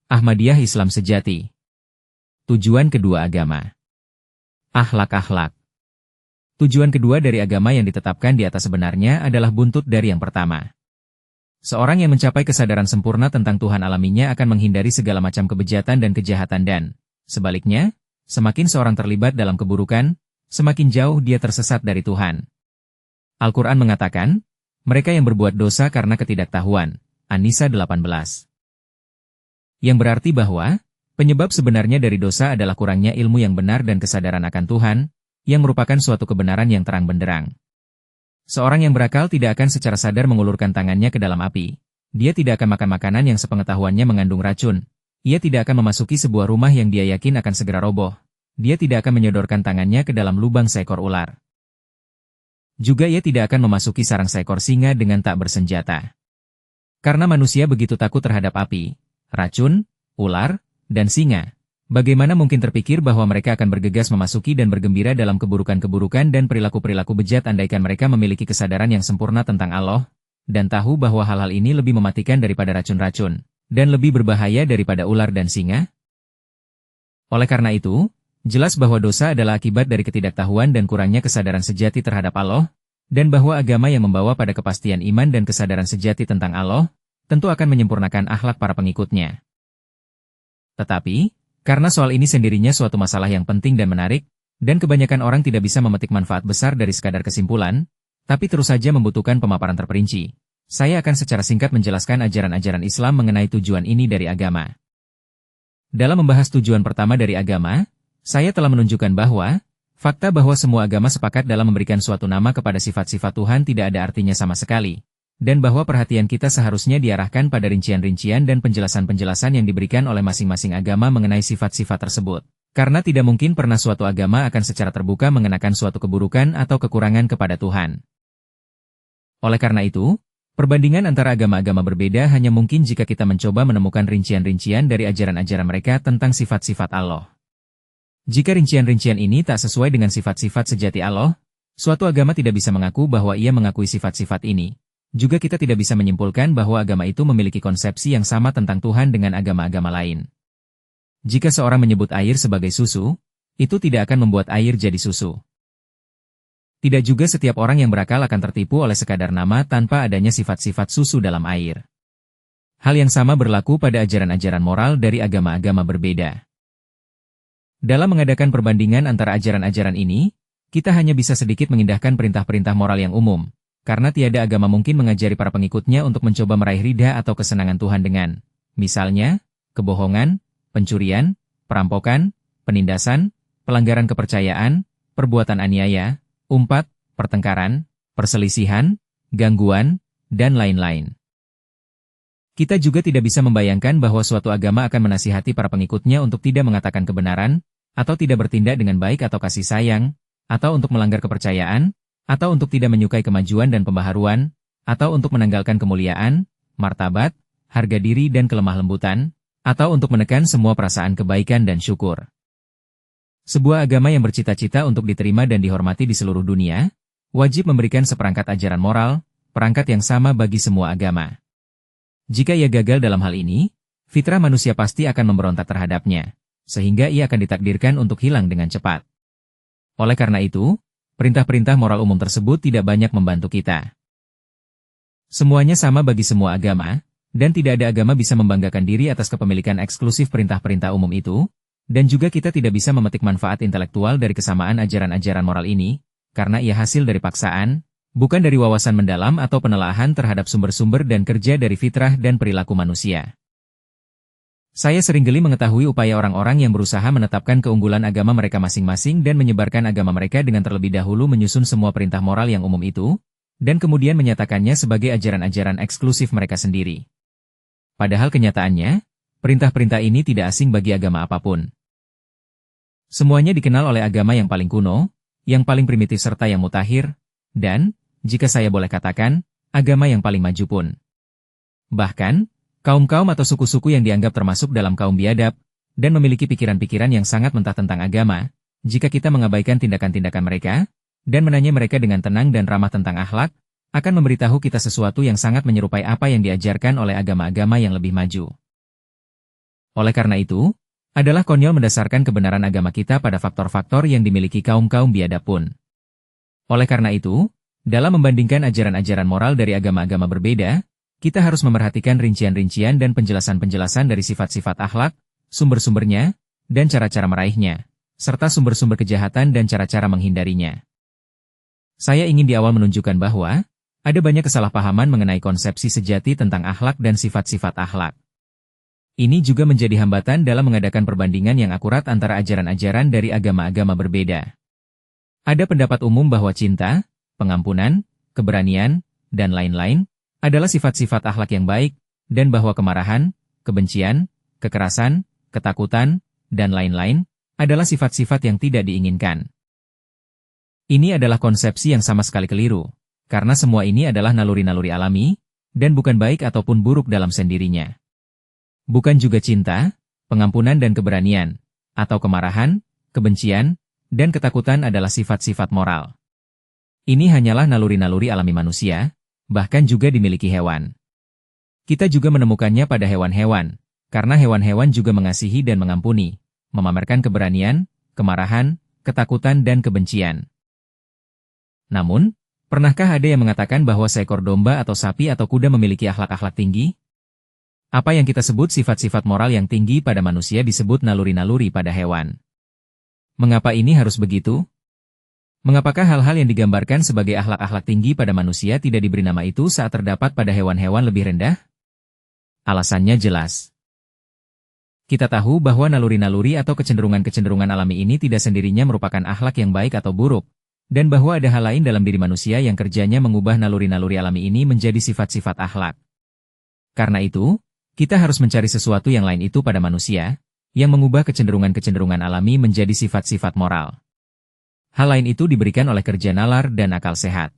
Ahmadiyah Islam sejati. Tujuan kedua agama. Akhlak-akhlak. Tujuan kedua dari agama yang ditetapkan di atas sebenarnya adalah buntut dari yang pertama. Seorang yang mencapai kesadaran sempurna tentang Tuhan alaminya akan menghindari segala macam kebejatan dan kejahatan dan, sebaliknya, semakin seorang terlibat dalam keburukan, semakin jauh dia tersesat dari Tuhan. Al-Quran mengatakan, mereka yang berbuat dosa karena ketidaktahuan. An-Nisa 18. Yang berarti bahwa, penyebab sebenarnya dari dosa adalah kurangnya ilmu yang benar dan kesadaran akan Tuhan, yang merupakan suatu kebenaran yang terang benderang. Seorang yang berakal tidak akan secara sadar mengulurkan tangannya ke dalam api. Dia tidak akan makan makanan yang sepengetahuannya mengandung racun. Ia tidak akan memasuki sebuah rumah yang dia yakin akan segera roboh. Dia tidak akan menyodorkan tangannya ke dalam lubang seekor ular. Juga ia tidak akan memasuki sarang seekor singa dengan tak bersenjata. Karena manusia begitu takut terhadap api, racun, ular, dan singa, bagaimana mungkin terpikir bahwa mereka akan bergegas memasuki dan bergembira dalam keburukan-keburukan dan perilaku-perilaku bejat andaikan mereka memiliki kesadaran yang sempurna tentang Allah, dan tahu bahwa hal-hal ini lebih mematikan daripada racun-racun, dan lebih berbahaya daripada ular dan singa? Oleh karena itu, jelas bahwa dosa adalah akibat dari ketidaktahuan dan kurangnya kesadaran sejati terhadap Allah, dan bahwa agama yang membawa pada kepastian iman dan kesadaran sejati tentang Allah, tentu akan menyempurnakan akhlak para pengikutnya. Tetapi, karena soal ini sendirinya suatu masalah yang penting dan menarik, dan kebanyakan orang tidak bisa memetik manfaat besar dari sekadar kesimpulan, tapi terus saja membutuhkan pemaparan terperinci, saya akan secara singkat menjelaskan ajaran-ajaran Islam mengenai tujuan ini dari agama. Dalam membahas tujuan pertama dari agama, saya telah menunjukkan bahwa, fakta bahwa semua agama sepakat dalam memberikan suatu nama kepada sifat-sifat Tuhan tidak ada artinya sama sekali. Dan bahwa perhatian kita seharusnya diarahkan pada rincian-rincian dan penjelasan-penjelasan yang diberikan oleh masing-masing agama mengenai sifat-sifat tersebut. Karena tidak mungkin pernah suatu agama akan secara terbuka mengenakan suatu keburukan atau kekurangan kepada Tuhan. Oleh karena itu, perbandingan antara agama-agama berbeda hanya mungkin jika kita mencoba menemukan rincian-rincian dari ajaran-ajaran mereka tentang sifat-sifat Allah. Jika rincian-rincian ini tak sesuai dengan sifat-sifat sejati Allah, suatu agama tidak bisa mengaku bahwa ia mengakui sifat-sifat ini. Juga kita tidak bisa menyimpulkan bahwa agama itu memiliki konsepsi yang sama tentang Tuhan dengan agama-agama lain. Jika seorang menyebut air sebagai susu, itu tidak akan membuat air jadi susu. Tidak juga setiap orang yang berakal akan tertipu oleh sekadar nama tanpa adanya sifat-sifat susu dalam air. Hal yang sama berlaku pada ajaran-ajaran moral dari agama-agama berbeda. Dalam mengadakan perbandingan antara ajaran-ajaran ini, kita hanya bisa sedikit mengindahkan perintah-perintah moral yang umum. Karena tiada agama mungkin mengajari para pengikutnya untuk mencoba meraih ridha atau kesenangan Tuhan dengan, misalnya, kebohongan, pencurian, perampokan, penindasan, pelanggaran kepercayaan, perbuatan aniaya, umpat, pertengkaran, perselisihan, gangguan, dan lain-lain. Kita juga tidak bisa membayangkan bahwa suatu agama akan menasihati para pengikutnya untuk tidak mengatakan kebenaran, atau tidak bertindak dengan baik atau kasih sayang, atau untuk melanggar kepercayaan, atau untuk tidak menyukai kemajuan dan pembaharuan, atau untuk menanggalkan kemuliaan, martabat, harga diri dan kelemah lembutan, atau untuk menekan semua perasaan kebaikan dan syukur. Sebuah agama yang bercita-cita untuk diterima dan dihormati di seluruh dunia, wajib memberikan seperangkat ajaran moral, perangkat yang sama bagi semua agama. Jika ia gagal dalam hal ini, fitrah manusia pasti akan memberontak terhadapnya, sehingga ia akan ditakdirkan untuk hilang dengan cepat. Oleh karena itu, perintah-perintah moral umum tersebut tidak banyak membantu kita. Semuanya sama bagi semua agama, dan tidak ada agama bisa membanggakan diri atas kepemilikan eksklusif perintah-perintah umum itu, dan juga kita tidak bisa memetik manfaat intelektual dari kesamaan ajaran-ajaran moral ini, karena ia hasil dari paksaan, bukan dari wawasan mendalam atau penelaahan terhadap sumber-sumber dan kerja dari fitrah dan perilaku manusia. Saya seringkali mengetahui upaya orang-orang yang berusaha menetapkan keunggulan agama mereka masing-masing dan menyebarkan agama mereka dengan terlebih dahulu menyusun semua perintah moral yang umum itu, dan kemudian menyatakannya sebagai ajaran-ajaran eksklusif mereka sendiri. Padahal kenyataannya, perintah-perintah ini tidak asing bagi agama apapun. Semuanya dikenal oleh agama yang paling kuno, yang paling primitif serta yang mutakhir, dan, jika saya boleh katakan, agama yang paling maju pun. Bahkan, kaum-kaum atau suku-suku yang dianggap termasuk dalam kaum biadab, dan memiliki pikiran-pikiran yang sangat mentah tentang agama, jika kita mengabaikan tindakan-tindakan mereka, dan menanya mereka dengan tenang dan ramah tentang akhlak, akan memberitahu kita sesuatu yang sangat menyerupai apa yang diajarkan oleh agama-agama yang lebih maju. Oleh karena itu, adalah konyol mendasarkan kebenaran agama kita pada faktor-faktor yang dimiliki kaum-kaum biadab pun. Oleh karena itu, dalam membandingkan ajaran-ajaran moral dari agama-agama berbeda, kita harus memerhatikan rincian-rincian dan penjelasan-penjelasan dari sifat-sifat akhlak, sumber-sumbernya, dan cara-cara meraihnya, serta sumber-sumber kejahatan dan cara-cara menghindarinya. Saya ingin di awal menunjukkan bahwa ada banyak kesalahpahaman mengenai konsepsi sejati tentang akhlak dan sifat-sifat akhlak. Ini juga menjadi hambatan dalam mengadakan perbandingan yang akurat antara ajaran-ajaran dari agama-agama berbeda. Ada pendapat umum bahwa cinta, pengampunan, keberanian, dan lain-lain adalah sifat-sifat akhlak yang baik, dan bahwa kemarahan, kebencian, kekerasan, ketakutan, dan lain-lain adalah sifat-sifat yang tidak diinginkan. Ini adalah konsepsi yang sama sekali keliru, karena semua ini adalah naluri-naluri alami, dan bukan baik ataupun buruk dalam sendirinya. Bukan juga cinta, pengampunan dan keberanian, atau kemarahan, kebencian, dan ketakutan adalah sifat-sifat moral. Ini hanyalah naluri-naluri alami manusia, bahkan juga dimiliki hewan. Kita juga menemukannya pada hewan-hewan, karena hewan-hewan juga mengasihi dan mengampuni, memamerkan keberanian, kemarahan, ketakutan dan kebencian. Namun, pernahkah ada yang mengatakan bahwa seekor domba atau sapi atau kuda memiliki akhlak-akhlak tinggi? Apa yang kita sebut sifat-sifat moral yang tinggi pada manusia disebut naluri-naluri pada hewan. Mengapa ini harus begitu? Mengapakah hal-hal yang digambarkan sebagai akhlak-akhlak tinggi pada manusia tidak diberi nama itu saat terdapat pada hewan-hewan lebih rendah? Alasannya jelas. Kita tahu bahwa naluri-naluri atau kecenderungan-kecenderungan alami ini tidak sendirinya merupakan akhlak yang baik atau buruk, dan bahwa ada hal lain dalam diri manusia yang kerjanya mengubah naluri-naluri alami ini menjadi sifat-sifat akhlak. Karena itu, kita harus mencari sesuatu yang lain itu pada manusia, yang mengubah kecenderungan-kecenderungan alami menjadi sifat-sifat moral. Hal lain itu diberikan oleh kerja nalar dan akal sehat.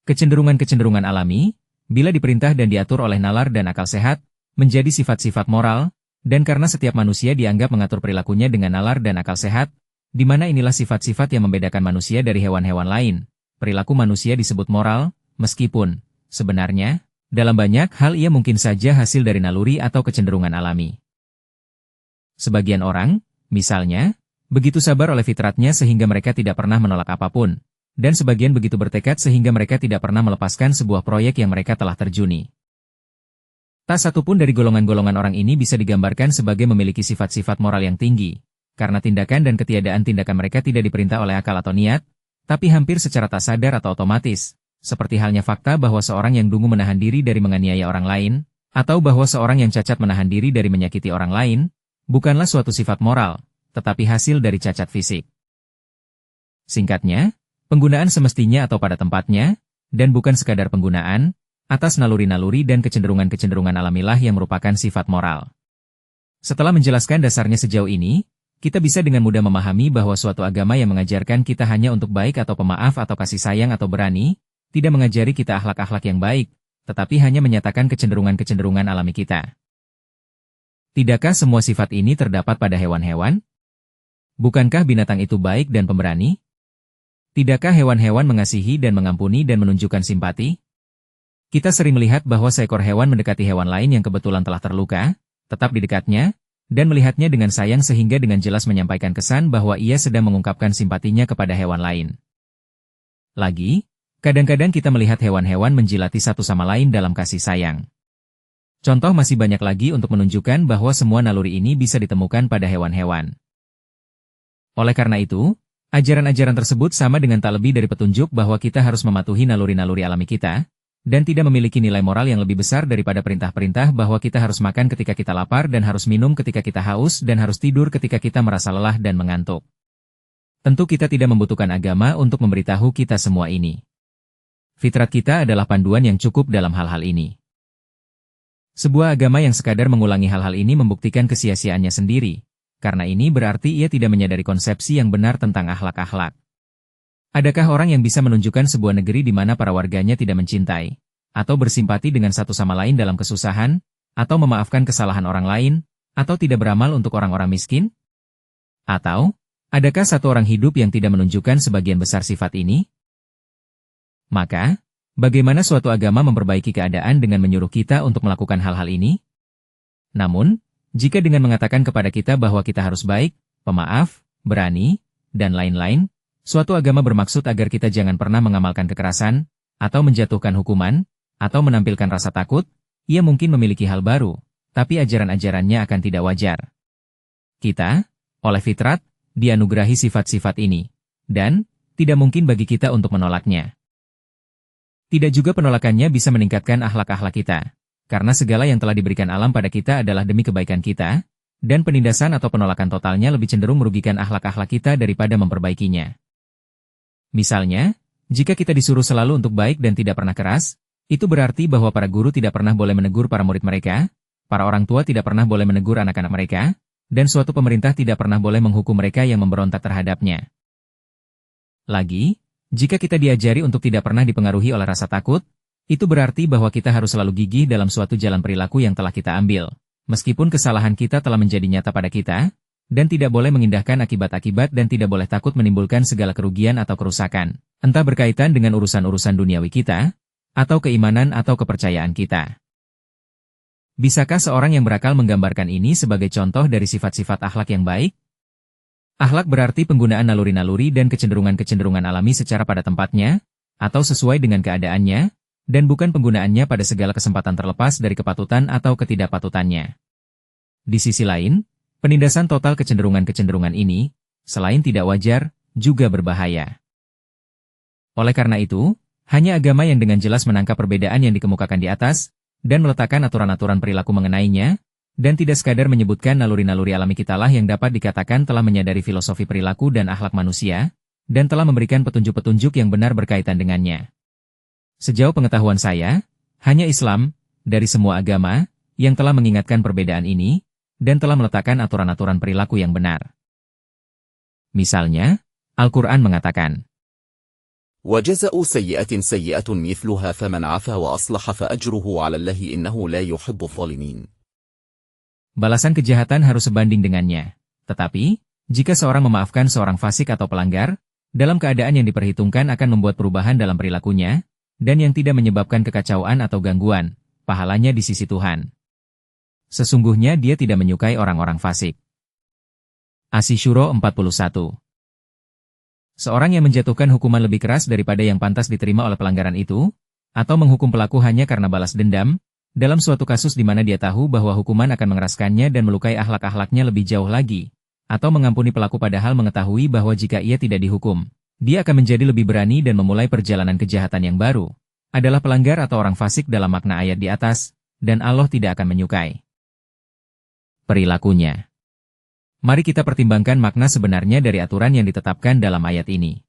Kecenderungan-kecenderungan alami, bila diperintah dan diatur oleh nalar dan akal sehat, menjadi sifat-sifat moral, dan karena setiap manusia dianggap mengatur perilakunya dengan nalar dan akal sehat, di mana inilah sifat-sifat yang membedakan manusia dari hewan-hewan lain, perilaku manusia disebut moral, meskipun, sebenarnya, dalam banyak hal ia mungkin saja hasil dari naluri atau kecenderungan alami. Sebagian orang, misalnya, begitu sabar oleh fitratnya sehingga mereka tidak pernah menolak apapun, dan sebagian begitu bertekad sehingga mereka tidak pernah melepaskan sebuah proyek yang mereka telah terjuni. Tak satupun dari golongan-golongan orang ini bisa digambarkan sebagai memiliki sifat-sifat moral yang tinggi, karena tindakan dan ketiadaan tindakan mereka tidak diperintah oleh akal atau niat, tapi hampir secara tak sadar atau otomatis, seperti halnya fakta bahwa seorang yang dungu menahan diri dari menganiaya orang lain, atau bahwa seorang yang cacat menahan diri dari menyakiti orang lain, bukanlah suatu sifat moral, tetapi hasil dari cacat fisik. Singkatnya, penggunaan semestinya atau pada tempatnya, dan bukan sekadar penggunaan, atas naluri-naluri dan kecenderungan-kecenderungan alamilah yang merupakan sifat moral. Setelah menjelaskan dasarnya sejauh ini, kita bisa dengan mudah memahami bahwa suatu agama yang mengajarkan kita hanya untuk baik atau pemaaf atau kasih sayang atau berani, tidak mengajari kita akhlak-akhlak yang baik, tetapi hanya menyatakan kecenderungan-kecenderungan alami kita. Tidakkah semua sifat ini terdapat pada hewan-hewan? Bukankah binatang itu baik dan pemberani? Tidakkah hewan-hewan mengasihi dan mengampuni dan menunjukkan simpati? Kita sering melihat bahwa seekor hewan mendekati hewan lain yang kebetulan telah terluka, tetap di dekatnya, dan melihatnya dengan sayang sehingga dengan jelas menyampaikan kesan bahwa ia sedang mengungkapkan simpatinya kepada hewan lain. Lagi, kadang-kadang kita melihat hewan-hewan menjilati satu sama lain dalam kasih sayang. Contoh masih banyak lagi untuk menunjukkan bahwa semua naluri ini bisa ditemukan pada hewan-hewan. Oleh karena itu, ajaran-ajaran tersebut sama dengan tak lebih dari petunjuk bahwa kita harus mematuhi naluri-naluri alami kita, dan tidak memiliki nilai moral yang lebih besar daripada perintah-perintah bahwa kita harus makan ketika kita lapar dan harus minum ketika kita haus dan harus tidur ketika kita merasa lelah dan mengantuk. Tentu kita tidak membutuhkan agama untuk memberitahu kita semua ini. Fitrat kita adalah panduan yang cukup dalam hal-hal ini. Sebuah agama yang sekadar mengulangi hal-hal ini membuktikan kesia-siaannya sendiri, karena ini berarti ia tidak menyadari konsepsi yang benar tentang akhlak-akhlak. Adakah orang yang bisa menunjukkan sebuah negeri di mana para warganya tidak mencintai, atau bersimpati dengan satu sama lain dalam kesusahan, atau memaafkan kesalahan orang lain, atau tidak beramal untuk orang-orang miskin? Atau, adakah satu orang hidup yang tidak menunjukkan sebagian besar sifat ini? Maka, bagaimana suatu agama memperbaiki keadaan dengan menyuruh kita untuk melakukan hal-hal ini? Namun, Jika dengan mengatakan kepada kita bahwa kita harus baik, pemaaf, berani, dan lain-lain, suatu agama bermaksud agar kita jangan pernah mengamalkan kekerasan, atau menjatuhkan hukuman, atau menampilkan rasa takut, ia mungkin memiliki hal baru, tapi ajaran-ajarannya akan tidak wajar. Kita, oleh fitrat, dianugerahi sifat-sifat ini, dan tidak mungkin bagi kita untuk menolaknya. Tidak juga penolakannya bisa meningkatkan akhlak-akhlak kita, karena segala yang telah diberikan alam pada kita adalah demi kebaikan kita, dan penindasan atau penolakan totalnya lebih cenderung merugikan akhlak-akhlak kita daripada memperbaikinya. Misalnya, jika kita disuruh selalu untuk baik dan tidak pernah keras, itu berarti bahwa para guru tidak pernah boleh menegur para murid mereka, para orang tua tidak pernah boleh menegur anak-anak mereka, dan suatu pemerintah tidak pernah boleh menghukum mereka yang memberontak terhadapnya. Lagi, jika kita diajari untuk tidak pernah dipengaruhi oleh rasa takut, itu berarti bahwa kita harus selalu gigih dalam suatu jalan perilaku yang telah kita ambil, meskipun kesalahan kita telah menjadi nyata pada kita, dan tidak boleh mengindahkan akibat-akibat dan tidak boleh takut menimbulkan segala kerugian atau kerusakan, entah berkaitan dengan urusan-urusan duniawi kita, atau keimanan atau kepercayaan kita. Bisakah seorang yang berakal menggambarkan ini sebagai contoh dari sifat-sifat akhlak yang baik? Akhlak berarti penggunaan naluri-naluri dan kecenderungan-kecenderungan alami secara pada tempatnya, atau sesuai dengan keadaannya, dan bukan penggunaannya pada segala kesempatan terlepas dari kepatutan atau ketidakpatutannya. Di sisi lain, penindasan total kecenderungan-kecenderungan ini, selain tidak wajar, juga berbahaya. Oleh karena itu, hanya agama yang dengan jelas menangkap perbedaan yang dikemukakan di atas, dan meletakkan aturan-aturan perilaku mengenainya, dan tidak sekadar menyebutkan naluri-naluri alami kitalah yang dapat dikatakan telah menyadari filosofi perilaku dan akhlak manusia, dan telah memberikan petunjuk-petunjuk yang benar berkaitan dengannya. Sejauh pengetahuan saya, hanya Islam, dari semua agama, yang telah mengingatkan perbedaan ini, dan telah meletakkan aturan-aturan perilaku yang benar. Misalnya, Al-Quran mengatakan, وَجَزَاءُ سَيِّئَةٍ سَيِّئَةٌ مِثْلُهَا فَمَنْ عَفَا وَأَصْلَحَ فَأَجْرُهُ عَلَى اللَّهِ إِنَّهُ لَا يُحِبُّ الظَّالِمِينَ. Balasan kejahatan harus sebanding dengannya. Tetapi, jika seorang memaafkan seorang fasik atau pelanggar, dalam keadaan yang diperhitungkan akan membuat perubahan dalam perilakunya, dan yang tidak menyebabkan kekacauan atau gangguan, pahalanya di sisi Tuhan. Sesungguhnya dia tidak menyukai orang-orang fasik. Asy-Syura 41. Seorang yang menjatuhkan hukuman lebih keras daripada yang pantas diterima oleh pelanggaran itu, atau menghukum pelaku hanya karena balas dendam, dalam suatu kasus di mana dia tahu bahwa hukuman akan mengeraskannya dan melukai akhlak-akhlaknya lebih jauh lagi, atau mengampuni pelaku padahal mengetahui bahwa jika ia tidak dihukum, dia akan menjadi lebih berani dan memulai perjalanan kejahatan yang baru, adalah pelanggar atau orang fasik dalam makna ayat di atas, dan Allah tidak akan menyukai perilakunya. Mari kita pertimbangkan makna sebenarnya dari aturan yang ditetapkan dalam ayat ini.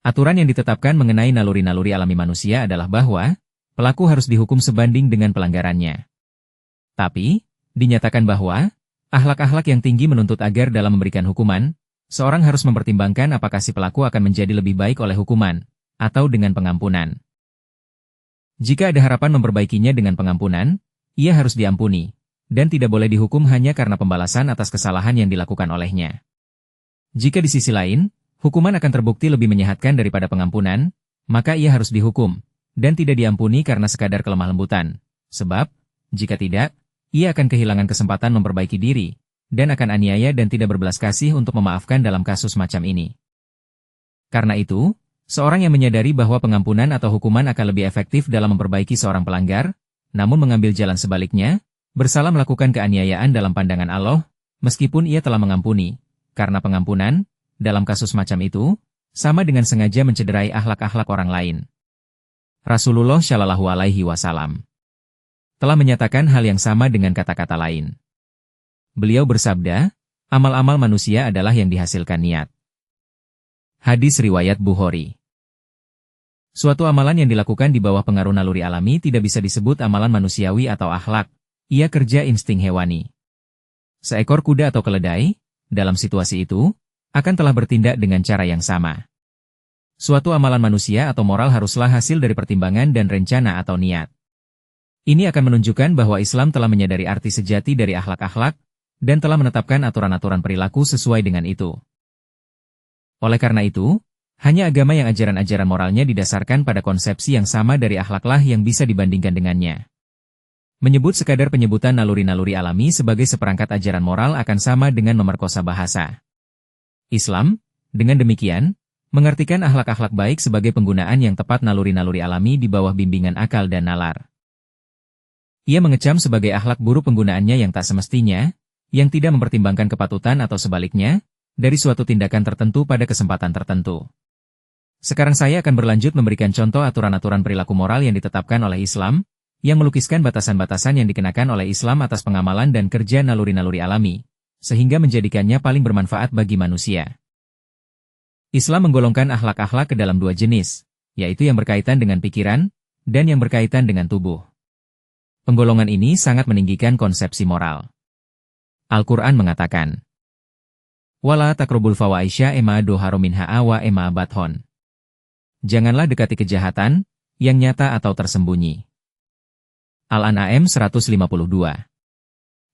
Aturan yang ditetapkan mengenai naluri-naluri alami manusia adalah bahwa pelaku harus dihukum sebanding dengan pelanggarannya. Tapi, dinyatakan bahwa akhlak-akhlak yang tinggi menuntut agar dalam memberikan hukuman, seorang harus mempertimbangkan apakah si pelaku akan menjadi lebih baik oleh hukuman, atau dengan pengampunan. Jika ada harapan memperbaikinya dengan pengampunan, ia harus diampuni, dan tidak boleh dihukum hanya karena pembalasan atas kesalahan yang dilakukan olehnya. Jika di sisi lain, hukuman akan terbukti lebih menyehatkan daripada pengampunan, maka ia harus dihukum, dan tidak diampuni karena sekadar kelemah lembutan. Sebab, jika tidak, ia akan kehilangan kesempatan memperbaiki diri, dan akan aniaya dan tidak berbelas kasih untuk memaafkan dalam kasus macam ini. Karena itu, seorang yang menyadari bahwa pengampunan atau hukuman akan lebih efektif dalam memperbaiki seorang pelanggar, namun mengambil jalan sebaliknya, bersalah melakukan keaniayaan dalam pandangan Allah, meskipun ia telah mengampuni, karena pengampunan, dalam kasus macam itu, sama dengan sengaja mencederai akhlak-akhlak orang lain. Rasulullah Shallallahu Alaihi Wasallam telah menyatakan hal yang sama dengan kata-kata lain. Beliau bersabda, amal-amal manusia adalah yang dihasilkan niat. Hadis riwayat Bukhari. Suatu amalan yang dilakukan di bawah pengaruh naluri alami tidak bisa disebut amalan manusiawi atau akhlak, ia kerja insting hewani. Seekor kuda atau keledai, dalam situasi itu, akan telah bertindak dengan cara yang sama. Suatu amalan manusia atau moral haruslah hasil dari pertimbangan dan rencana atau niat. Ini akan menunjukkan bahwa Islam telah menyadari arti sejati dari akhlak-akhlak, dan telah menetapkan aturan-aturan perilaku sesuai dengan itu. Oleh karena itu, hanya agama yang ajaran-ajaran moralnya didasarkan pada konsepsi yang sama dari akhlaklah yang bisa dibandingkan dengannya. Menyebut sekadar penyebutan naluri-naluri alami sebagai seperangkat ajaran moral akan sama dengan memerkosa bahasa. Islam, dengan demikian, mengartikan akhlak-akhlak baik sebagai penggunaan yang tepat naluri-naluri alami di bawah bimbingan akal dan nalar. Ia mengecam sebagai akhlak buruk penggunaannya yang tak semestinya, yang tidak mempertimbangkan kepatutan atau sebaliknya, dari suatu tindakan tertentu pada kesempatan tertentu. Sekarang saya akan berlanjut memberikan contoh aturan-aturan perilaku moral yang ditetapkan oleh Islam, yang melukiskan batasan-batasan yang dikenakan oleh Islam atas pengamalan dan kerja naluri-naluri alami, sehingga menjadikannya paling bermanfaat bagi manusia. Islam menggolongkan akhlak-akhlak ke dalam dua jenis, yaitu yang berkaitan dengan pikiran, dan yang berkaitan dengan tubuh. Penggolongan ini sangat meninggikan konsepsi moral. Al-Quran mengatakan, "Wala takrubul fawaisya ema doharo minha awa ema bathon." Janganlah dekati kejahatan, yang nyata atau tersembunyi. Al-An'am 152.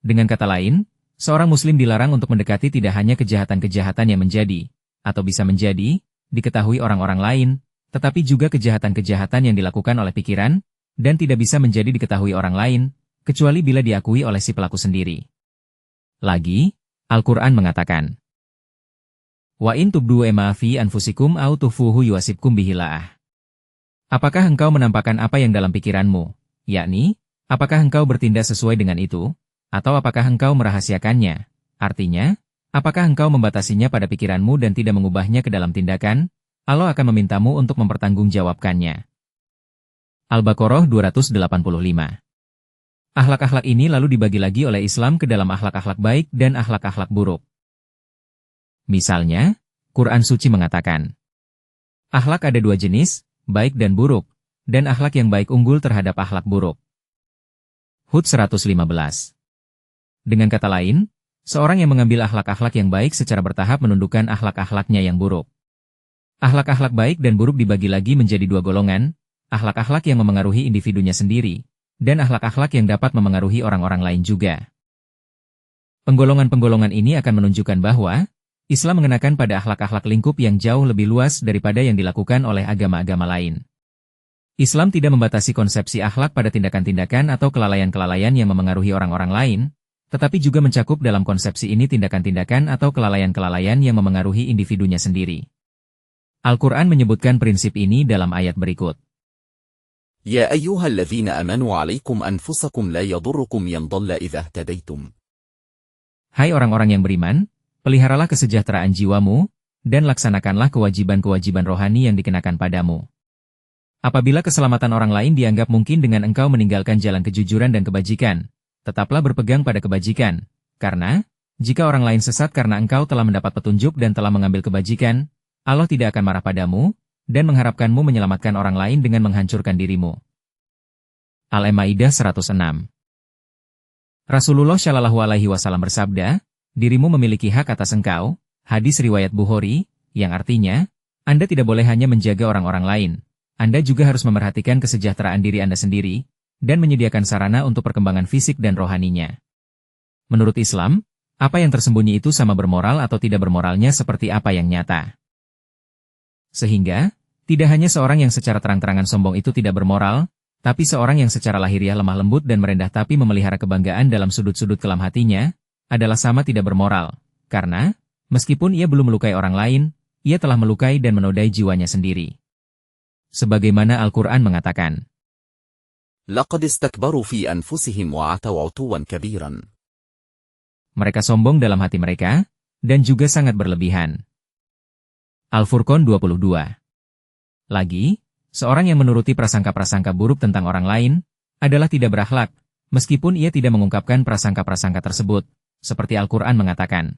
Dengan kata lain, seorang muslim dilarang untuk mendekati tidak hanya kejahatan-kejahatan yang menjadi, atau bisa menjadi, diketahui orang-orang lain, tetapi juga kejahatan-kejahatan yang dilakukan oleh pikiran, dan tidak bisa menjadi diketahui orang lain, kecuali bila diakui oleh si pelaku sendiri. Lagi, Al-Quran mengatakan, "Wa in tubdu ma fi anfusikum au tufuhu yuasibkum bihilaah." Apakah engkau menampakkan apa yang dalam pikiranmu, yakni, apakah engkau bertindak sesuai dengan itu, atau apakah engkau merahasiakannya? Artinya, apakah engkau membatasinya pada pikiranmu dan tidak mengubahnya ke dalam tindakan? Allah akan memintamu untuk mempertanggungjawabkannya. Al-Baqarah 285. Akhlak-akhlak ini lalu dibagi lagi oleh Islam ke dalam akhlak-akhlak baik dan akhlak-akhlak buruk. Misalnya, Quran Suci mengatakan, akhlak ada dua jenis, baik dan buruk, dan akhlak yang baik unggul terhadap akhlak buruk. Hud 115. Dengan kata lain, seorang yang mengambil akhlak-akhlak yang baik secara bertahap menundukkan akhlak-akhlaknya yang buruk. Akhlak-akhlak baik dan buruk dibagi lagi menjadi dua golongan, akhlak-akhlak yang memengaruhi individunya sendiri, dan akhlak-akhlak yang dapat memengaruhi orang-orang lain juga. Penggolongan-penggolongan ini akan menunjukkan bahwa Islam mengenakan pada akhlak-akhlak lingkup yang jauh lebih luas daripada yang dilakukan oleh agama-agama lain. Islam tidak membatasi konsepsi akhlak pada tindakan-tindakan atau kelalaian-kelalaian yang memengaruhi orang-orang lain, tetapi juga mencakup dalam konsepsi ini tindakan-tindakan atau kelalaian-kelalaian yang memengaruhi individunya sendiri. Al-Quran menyebutkan prinsip ini dalam ayat berikut. يا أيها الذين آمنوا عليكم أنفسكم لا يضركم من ضل إذا اهتديتم. Hai orang-orang yang beriman, peliharalah kesejahteraan jiwamu, dan laksanakanlah kewajiban-kewajiban rohani yang dikenakan padamu. Apabila keselamatan orang lain dianggap mungkin dengan engkau meninggalkan jalan kejujuran dan kebajikan, tetaplah berpegang pada kebajikan, karena, jika orang lain sesat karena engkau telah mendapat petunjuk dan telah mengambil kebajikan, Allah tidak akan marah padamu, dan mengharapkanmu menyelamatkan orang lain dengan menghancurkan dirimu. Al-Maidah 106. Rasulullah Shallallahu Alaihi Wasallam bersabda, dirimu memiliki hak atas engkau, hadis riwayat Bukhari, yang artinya, Anda tidak boleh hanya menjaga orang-orang lain, Anda juga harus memerhatikan kesejahteraan diri Anda sendiri, dan menyediakan sarana untuk perkembangan fisik dan rohaninya. Menurut Islam, apa yang tersembunyi itu sama bermoral atau tidak bermoralnya seperti apa yang nyata. Sehingga, tidak hanya seorang yang secara terang-terangan sombong itu tidak bermoral, tapi seorang yang secara lahiriah lemah lembut dan merendah tapi memelihara kebanggaan dalam sudut-sudut kelam hatinya, adalah sama tidak bermoral, karena, meskipun ia belum melukai orang lain, ia telah melukai dan menodai jiwanya sendiri. Sebagaimana Al-Quran mengatakan, لقد استكبروا في أنفسهم وعتوا عتوا كبيرا. Mereka sombong dalam hati mereka, dan juga sangat berlebihan. Al-Furqan 22. Lagi, seorang yang menuruti prasangka-prasangka buruk tentang orang lain, adalah tidak berakhlak, meskipun ia tidak mengungkapkan prasangka-prasangka tersebut, seperti Al-Quran mengatakan.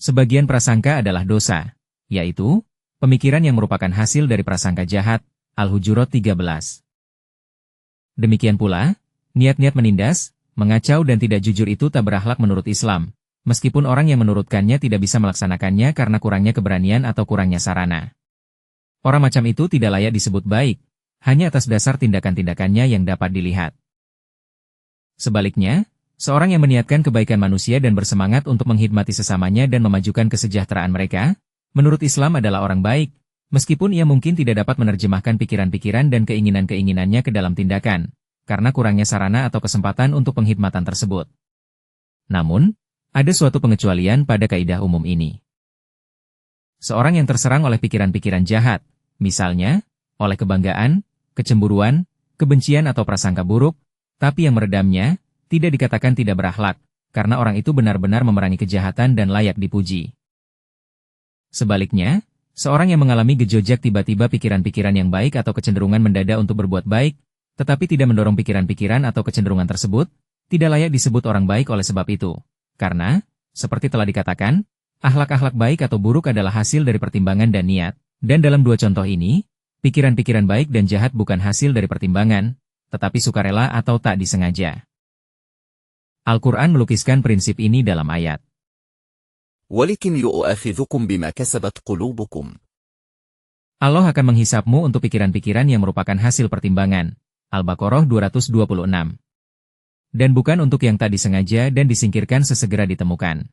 Sebagian prasangka adalah dosa, yaitu, pemikiran yang merupakan hasil dari prasangka jahat, Al-Hujurat 13. Demikian pula, niat-niat menindas, mengacau dan tidak jujur itu tak berakhlak menurut Islam, meskipun orang yang menurutkannya tidak bisa melaksanakannya karena kurangnya keberanian atau kurangnya sarana. Orang macam itu tidak layak disebut baik, hanya atas dasar tindakan-tindakannya yang dapat dilihat. Sebaliknya, seorang yang meniatkan kebaikan manusia dan bersemangat untuk menghidmati sesamanya dan memajukan kesejahteraan mereka, menurut Islam adalah orang baik, meskipun ia mungkin tidak dapat menerjemahkan pikiran-pikiran dan keinginan-keinginannya ke dalam tindakan, karena kurangnya sarana atau kesempatan untuk penghikmatan tersebut. Namun, ada suatu pengecualian pada kaidah umum ini. Seorang yang terserang oleh pikiran-pikiran jahat, misalnya, oleh kebanggaan, kecemburuan, kebencian atau prasangka buruk, tapi yang meredamnya, tidak dikatakan tidak berakhlak, karena orang itu benar-benar memerangi kejahatan dan layak dipuji. Sebaliknya, seorang yang mengalami gejolak tiba-tiba pikiran-pikiran yang baik atau kecenderungan mendadak untuk berbuat baik, tetapi tidak mendorong pikiran-pikiran atau kecenderungan tersebut, tidak layak disebut orang baik oleh sebab itu. Karena, seperti telah dikatakan, akhlak-akhlak baik atau buruk adalah hasil dari pertimbangan dan niat, dan dalam dua contoh ini, pikiran-pikiran baik dan jahat bukan hasil dari pertimbangan, tetapi sukarela atau tak disengaja. Al-Quran melukiskan prinsip ini dalam ayat. وَلَكِنْ يُؤَاخِذُكُمْ بِمَا كَسَبَتْ قُلُوبُكُمْ. Allah akan menghisapmu untuk pikiran-pikiran yang merupakan hasil pertimbangan. Al-Baqarah 226. Dan bukan untuk yang tak disengaja dan disingkirkan sesegera ditemukan.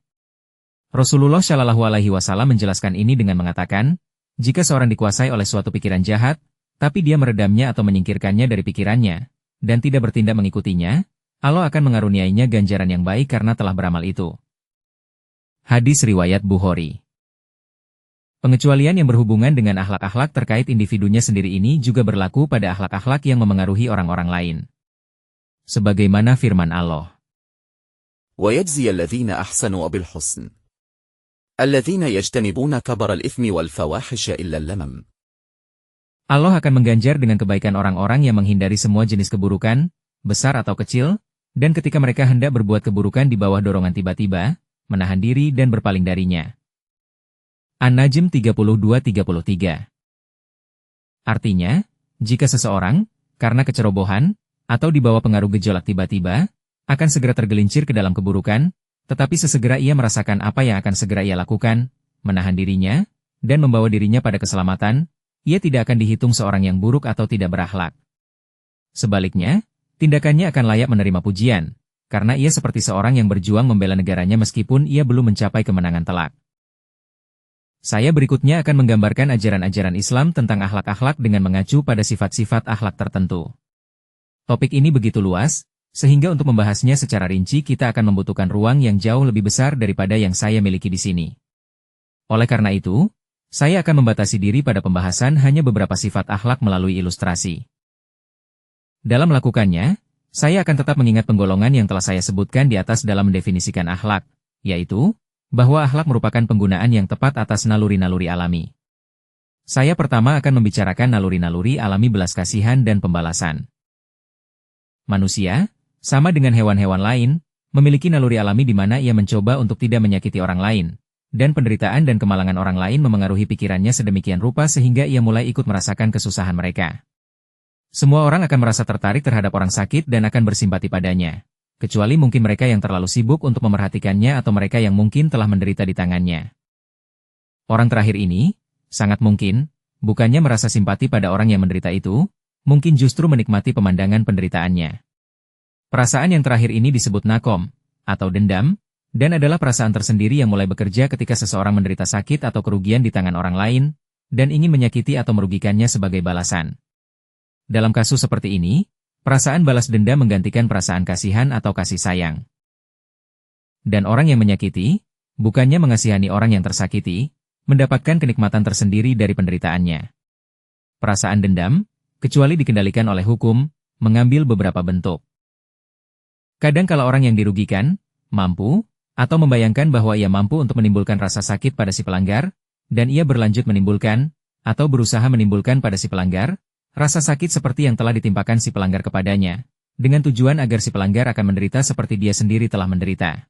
Rasulullah Shallallahu Alaihi Wasallam menjelaskan ini dengan mengatakan, jika seorang dikuasai oleh suatu pikiran jahat, tapi dia meredamnya atau menyingkirkannya dari pikirannya, dan tidak bertindak mengikutinya, Allah akan mengaruniainya ganjaran yang baik karena telah beramal itu. Hadis riwayat Bukhari. Pengecualian yang berhubungan dengan akhlak-akhlak terkait individunya sendiri ini juga berlaku pada akhlak-akhlak yang memengaruhi orang-orang lain. Sebagaimana firman Allah. وَيَجْزِيَ الَّذِينَ أَحْسَنُوا بِالْحُسْنِ الَّذِينَ يَجْتَنِبُونَ كَبَرَ الْإِثْمِ وَالْفَوَاحِشَ إِلَّا اللَّمَمَ. Allah akan mengganjar dengan kebaikan orang-orang yang menghindari semua jenis keburukan, besar atau kecil, dan ketika mereka hendak berbuat keburukan di bawah dorongan tiba-tiba, menahan diri dan berpaling darinya. An-Najm 32-33. Artinya, jika seseorang, karena kecerobohan, atau di bawah pengaruh gejolak tiba-tiba, akan segera tergelincir ke dalam keburukan, tetapi sesegera ia merasakan apa yang akan segera ia lakukan, menahan dirinya, dan membawa dirinya pada keselamatan, ia tidak akan dihitung seorang yang buruk atau tidak berakhlak. Sebaliknya, tindakannya akan layak menerima pujian, karena ia seperti seorang yang berjuang membela negaranya meskipun ia belum mencapai kemenangan telak. Saya berikutnya akan menggambarkan ajaran-ajaran Islam tentang akhlak-akhlak dengan mengacu pada sifat-sifat akhlak tertentu. Topik ini begitu luas, sehingga untuk membahasnya secara rinci kita akan membutuhkan ruang yang jauh lebih besar daripada yang saya miliki di sini. Oleh karena itu, saya akan membatasi diri pada pembahasan hanya beberapa sifat akhlak melalui ilustrasi. Dalam melakukannya, saya akan tetap mengingat penggolongan yang telah saya sebutkan di atas dalam mendefinisikan akhlak, yaitu, bahwa akhlak merupakan penggunaan yang tepat atas naluri-naluri alami. Saya pertama akan membicarakan naluri-naluri alami belas kasihan dan pembalasan. Manusia, sama dengan hewan-hewan lain, memiliki naluri alami di mana ia mencoba untuk tidak menyakiti orang lain, dan penderitaan dan kemalangan orang lain memengaruhi pikirannya sedemikian rupa sehingga ia mulai ikut merasakan kesusahan mereka. Semua orang akan merasa tertarik terhadap orang sakit dan akan bersimpati padanya, kecuali mungkin mereka yang terlalu sibuk untuk memerhatikannya atau mereka yang mungkin telah menderita di tangannya. Orang terakhir ini, sangat mungkin, bukannya merasa simpati pada orang yang menderita itu, mungkin justru menikmati pemandangan penderitaannya. Perasaan yang terakhir ini disebut nakom, atau dendam, dan adalah perasaan tersendiri yang mulai bekerja ketika seseorang menderita sakit atau kerugian di tangan orang lain, dan ingin menyakiti atau merugikannya sebagai balasan. Dalam kasus seperti ini, perasaan balas dendam menggantikan perasaan kasihan atau kasih sayang. Dan orang yang menyakiti, bukannya mengasihani orang yang tersakiti, mendapatkan kenikmatan tersendiri dari penderitaannya. Perasaan dendam, kecuali dikendalikan oleh hukum, mengambil beberapa bentuk. Kadang kala orang yang dirugikan, mampu, atau membayangkan bahwa ia mampu untuk menimbulkan rasa sakit pada si pelanggar, dan ia berlanjut menimbulkan, atau berusaha menimbulkan pada si pelanggar, rasa sakit seperti yang telah ditimpakan si pelanggar kepadanya, dengan tujuan agar si pelanggar akan menderita seperti dia sendiri telah menderita.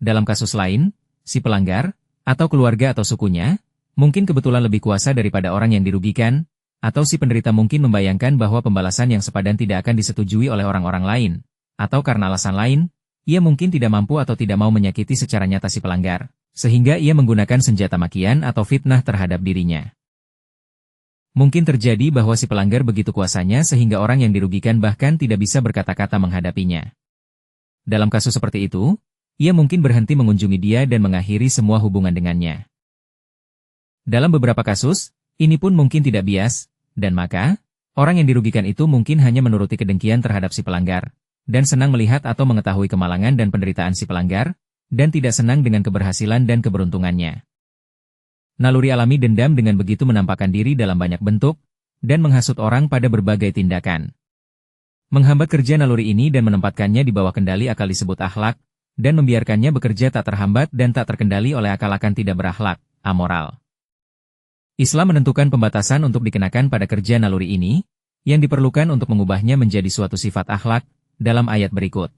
Dalam kasus lain, si pelanggar, atau keluarga atau sukunya, mungkin kebetulan lebih kuasa daripada orang yang dirugikan, atau si penderita mungkin membayangkan bahwa pembalasan yang sepadan tidak akan disetujui oleh orang-orang lain, atau karena alasan lain, ia mungkin tidak mampu atau tidak mau menyakiti secara nyata si pelanggar, sehingga ia menggunakan senjata makian atau fitnah terhadap dirinya. Mungkin terjadi bahwa si pelanggar begitu kuasanya sehingga orang yang dirugikan bahkan tidak bisa berkata-kata menghadapinya. Dalam kasus seperti itu, ia mungkin berhenti mengunjungi dia dan mengakhiri semua hubungan dengannya. Dalam beberapa kasus, ini pun mungkin tidak bias, dan maka, Orang yang dirugikan itu mungkin hanya menuruti kedengkian terhadap si pelanggar, dan senang melihat atau mengetahui kemalangan dan penderitaan si pelanggar, dan tidak senang dengan keberhasilan dan keberuntungannya. Naluri alami dendam dengan begitu menampakkan diri dalam banyak bentuk, dan menghasut orang pada berbagai tindakan. Menghambat kerja naluri ini dan menempatkannya di bawah kendali akal disebut akhlak, dan membiarkannya bekerja tak terhambat dan tak terkendali oleh akal akan tidak berakhlak, amoral. Islam menentukan pembatasan untuk dikenakan pada kerja naluri ini, yang diperlukan untuk mengubahnya menjadi suatu sifat akhlak, dalam ayat berikut.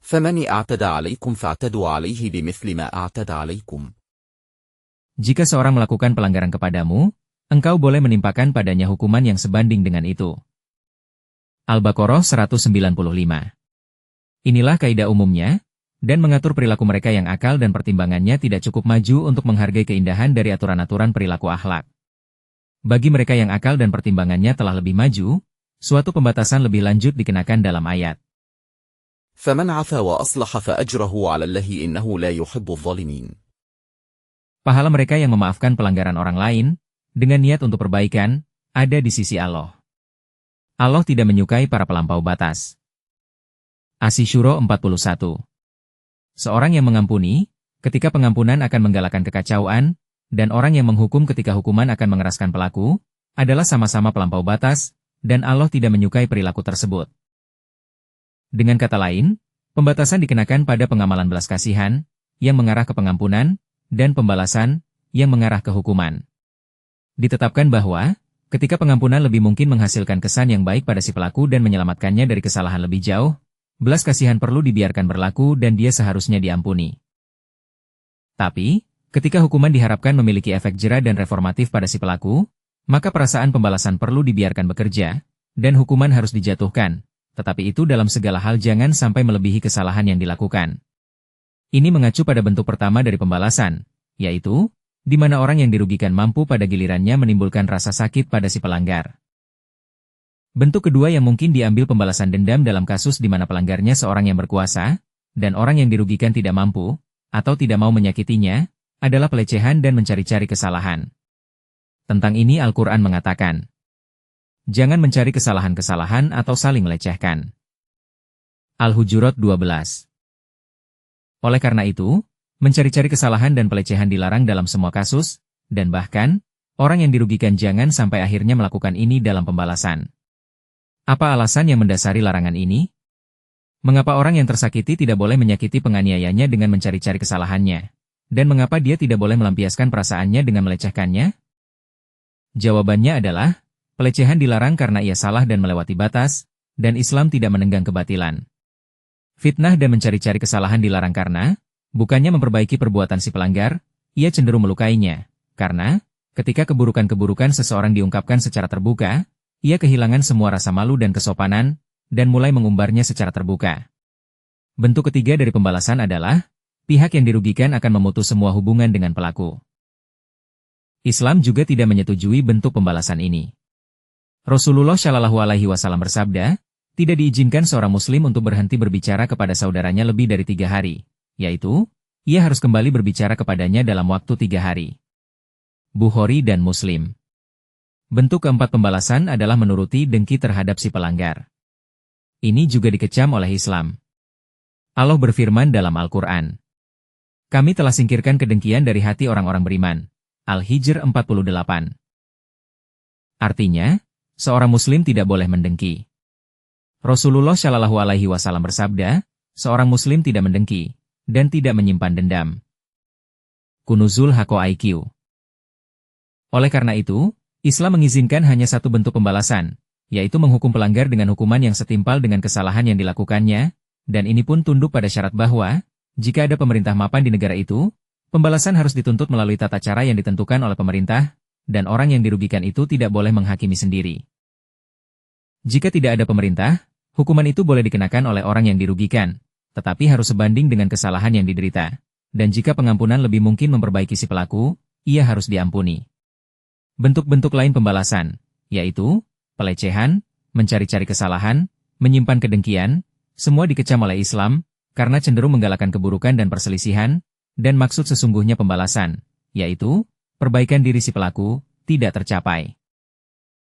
فَمَنِ اعْتَدَى عَلَيْكُمْ فَاعْتَدُوا عَلَيْهِ بِمِثْلِ مَا اعْتَدَى عَلَيْكُمْ. Jika seorang melakukan pelanggaran kepadamu, engkau boleh menimpakan padanya hukuman yang sebanding dengan itu. Al-Baqarah 195. Inilah kaidah umumnya, dan mengatur perilaku mereka yang akal dan pertimbangannya tidak cukup maju untuk menghargai keindahan dari aturan-aturan perilaku akhlak. Bagi mereka yang akal dan pertimbangannya telah lebih maju, suatu pembatasan lebih lanjut dikenakan dalam ayat. فَمَنْ عَفَا وَأَصْلَحَ فَأَجْرَهُ عَلَى اللَّهِ إِنَّهُ لَا يُحِبُّ الظَّالِمِينَ. Pahala mereka yang memaafkan pelanggaran orang lain, dengan niat untuk perbaikan, ada di sisi Allah. Allah tidak menyukai para pelampau batas. Asy-Syura 41. Seorang yang mengampuni, ketika pengampunan akan menggalakkan kekacauan, dan orang yang menghukum ketika hukuman akan mengeraskan pelaku, adalah sama-sama pelampau batas, dan Allah tidak menyukai perilaku tersebut. Dengan kata lain, pembatasan dikenakan pada pengamalan belas kasihan, yang mengarah ke pengampunan, dan pembalasan, yang mengarah ke hukuman. Ditetapkan bahwa, ketika pengampunan lebih mungkin menghasilkan kesan yang baik pada si pelaku dan menyelamatkannya dari kesalahan lebih jauh, belas kasihan perlu dibiarkan berlaku dan dia seharusnya diampuni. Tapi, ketika hukuman diharapkan memiliki efek jera dan reformatif pada si pelaku, maka perasaan pembalasan perlu dibiarkan bekerja, dan hukuman harus dijatuhkan, tetapi itu dalam segala hal jangan sampai melebihi kesalahan yang dilakukan. Ini mengacu pada bentuk pertama dari pembalasan, yaitu, di mana orang yang dirugikan mampu pada gilirannya menimbulkan rasa sakit pada si pelanggar. Bentuk kedua yang mungkin diambil pembalasan dendam dalam kasus di mana pelanggarnya seorang yang berkuasa, dan orang yang dirugikan tidak mampu, atau tidak mau menyakitinya, adalah pelecehan dan mencari-cari kesalahan. Tentang ini Al-Quran mengatakan, jangan mencari kesalahan-kesalahan atau saling melecehkan. Al-Hujurat 12. Oleh karena itu, mencari-cari kesalahan dan pelecehan dilarang dalam semua kasus, dan bahkan, orang yang dirugikan jangan sampai akhirnya melakukan ini dalam pembalasan. Apa alasan yang mendasari larangan ini? Mengapa orang yang tersakiti tidak boleh menyakiti penganiayanya dengan mencari-cari kesalahannya? Dan mengapa dia tidak boleh melampiaskan perasaannya dengan melecehkannya? Jawabannya adalah, pelecehan dilarang karena ia salah dan melewati batas, dan Islam tidak menenggang kebatilan. Fitnah dan mencari-cari kesalahan dilarang karena, bukannya memperbaiki perbuatan si pelanggar, ia cenderung melukainya, karena, ketika keburukan-keburukan seseorang diungkapkan secara terbuka, ia kehilangan semua rasa malu dan kesopanan, dan mulai mengumbarnya secara terbuka. Bentuk ketiga dari pembalasan adalah, pihak yang dirugikan akan memutus semua hubungan dengan pelaku. Islam juga tidak menyetujui bentuk pembalasan ini. Rasulullah Shallallahu Alaihi Wasallam bersabda, tidak diizinkan seorang muslim untuk berhenti berbicara kepada saudaranya lebih dari 3 hari, yaitu, ia harus kembali berbicara kepadanya dalam waktu 3 hari. Bukhari dan Muslim. Bentuk keempat pembalasan adalah menuruti dengki terhadap si pelanggar. Ini juga dikecam oleh Islam. Allah berfirman dalam Al-Quran, kami telah singkirkan kedengkian dari hati orang-orang beriman. Al-Hijr 48. Artinya, seorang muslim tidak boleh mendengki. Rasulullah Shallallahu Alaihi Wasallam bersabda, seorang muslim tidak mendengki, dan tidak menyimpan dendam. Kunuzul Haqaiq. Oleh karena itu, Islam mengizinkan hanya satu bentuk pembalasan, yaitu menghukum pelanggar dengan hukuman yang setimpal dengan kesalahan yang dilakukannya, dan ini pun tunduk pada syarat bahwa, jika ada pemerintah mapan di negara itu, pembalasan harus dituntut melalui tata cara yang ditentukan oleh pemerintah, dan orang yang dirugikan itu tidak boleh menghakimi sendiri. Jika tidak ada pemerintah, hukuman itu boleh dikenakan oleh orang yang dirugikan, tetapi harus sebanding dengan kesalahan yang diderita, dan jika pengampunan lebih mungkin memperbaiki si pelaku, ia harus diampuni. Bentuk-bentuk lain pembalasan, yaitu, pelecehan, mencari-cari kesalahan, menyimpan kedengkian, semua dikecam oleh Islam, karena cenderung menggalakkan keburukan dan perselisihan, dan maksud sesungguhnya pembalasan, yaitu, perbaikan diri si pelaku, tidak tercapai.